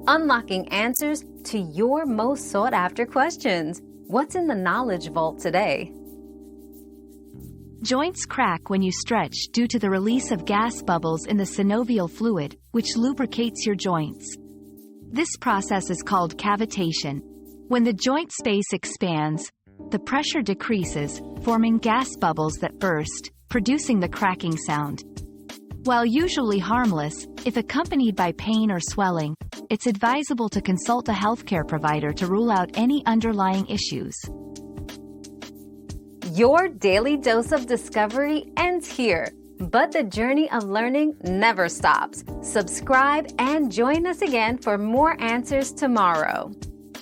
unlocking answers to your most sought-after questions. What's in the Knowledge Vault today? Joints crack when you stretch due to the release of gas bubbles in the synovial fluid, which lubricates your joints. This process is called cavitation. When the joint space expands, the pressure decreases, forming gas bubbles that burst, producing the cracking sound. While usually harmless, if accompanied by pain or swelling, it's advisable to consult a healthcare provider to rule out any underlying issues. Your daily dose of discovery ends here, but the journey of learning never stops. Subscribe and join us again for more answers tomorrow.